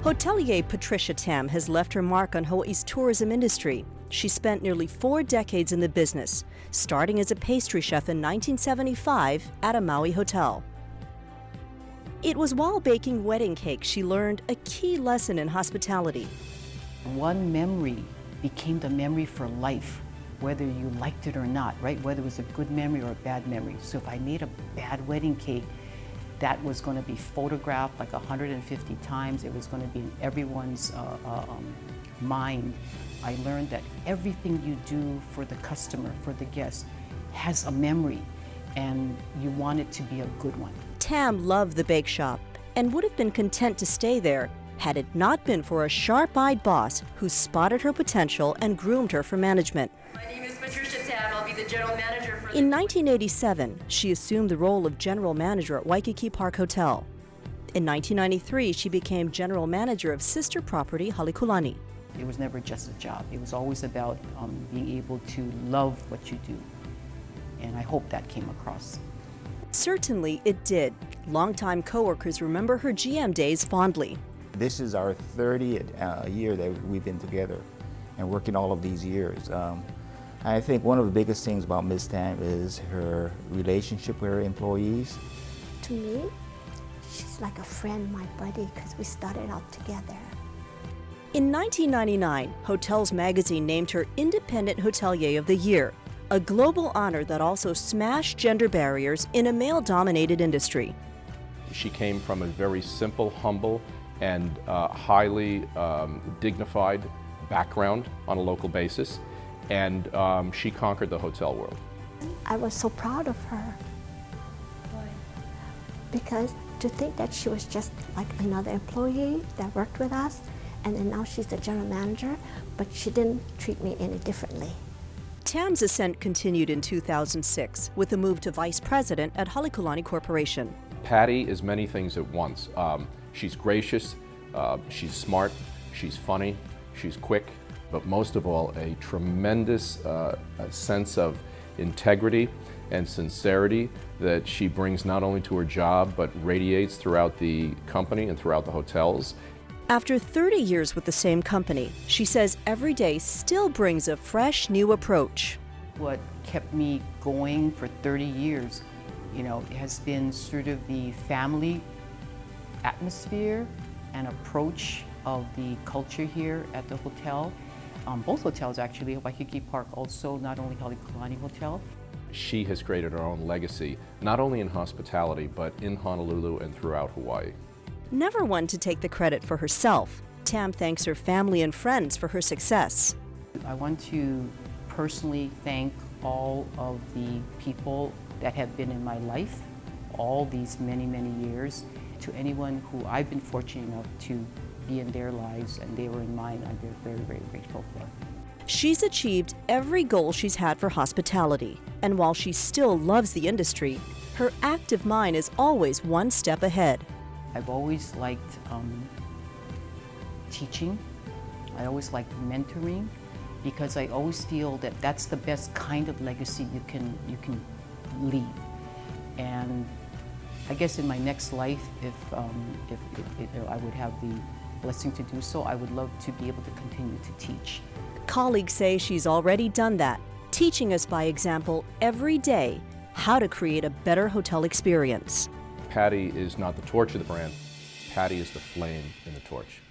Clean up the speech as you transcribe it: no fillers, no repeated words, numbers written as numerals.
Hotelier Patricia Tam has left her mark on Hawaii's tourism industry. She spent nearly 4 decades in the business, starting as a pastry chef in 1975 at a Maui hotel. It was while baking wedding cakes she learned a key lesson in hospitality. One memory became the memory for life, whether you liked it or not, right? Whether it was a good memory or a bad memory. So if I made a bad wedding cake, that was going to be photographed like 150 times. It was going to be in everyone's mind. I learned that everything you do for the customer, for the guest, has a memory, and you want it to be a good one. Tam loved the bake shop and would have been content to stay there had it not been for a sharp-eyed boss who spotted her potential and groomed her for management. My name is Patricia Tam. I'll be the general manager for In 1987, she assumed the role of general manager at Waikiki Park Hotel. In 1993, she became general manager of sister property Halekulani. It was never just a job. It was always about being able to love what you do. And I hope that came across. Certainly it did. Longtime coworkers remember her GM days fondly. This is our 30th year that we've been together and working all of these years. I think one of the biggest things about Ms. Tam is her relationship with her employees. To me, she's like a friend, my buddy, because we started out together. In 1999, Hotels Magazine named her Independent Hotelier of the Year, a global honor that also smashed gender barriers in a male-dominated industry. She came from a very simple, humble, and highly dignified background on a local basis, and she conquered the hotel world. I was so proud of her. Why? Because to think that she was just like another employee that worked with us, and then now she's the general manager, but she didn't treat me any differently. Tam's ascent continued in 2006 with a move to vice president at Halekulani Corporation. Patty is many things at once. She's gracious, she's smart, she's funny, she's quick, but most of all, a tremendous sense of integrity and sincerity that she brings not only to her job, but radiates throughout the company and throughout the hotels. After 30 years with the same company, she says every day still brings a fresh new approach. What kept me going for 30 years, has been sort of the family atmosphere and approach of the culture here at the hotel. Both hotels actually, Waikiki Park also, not only Halekulani Hotel. She has created her own legacy, not only in hospitality, but in Honolulu and throughout Hawaii. Never one to take the credit for herself, Tam thanks her family and friends for her success. I want to personally thank all of the people that have been in my life all these many, many years. To anyone who I've been fortunate enough to be in their lives and they were in mine, I'm very, very grateful for. She's achieved every goal she's had for hospitality, and while she still loves the industry, her active mind is always one step ahead. I've always liked teaching. I always liked mentoring, because I always feel that that's the best kind of legacy you can leave. And I guess in my next life, if I would have the blessing to do so, I would love to be able to continue to teach. Colleagues say she's already done that, teaching us by example every day how to create a better hotel experience. Patty is not the torch of the brand. Patty is the flame in the torch.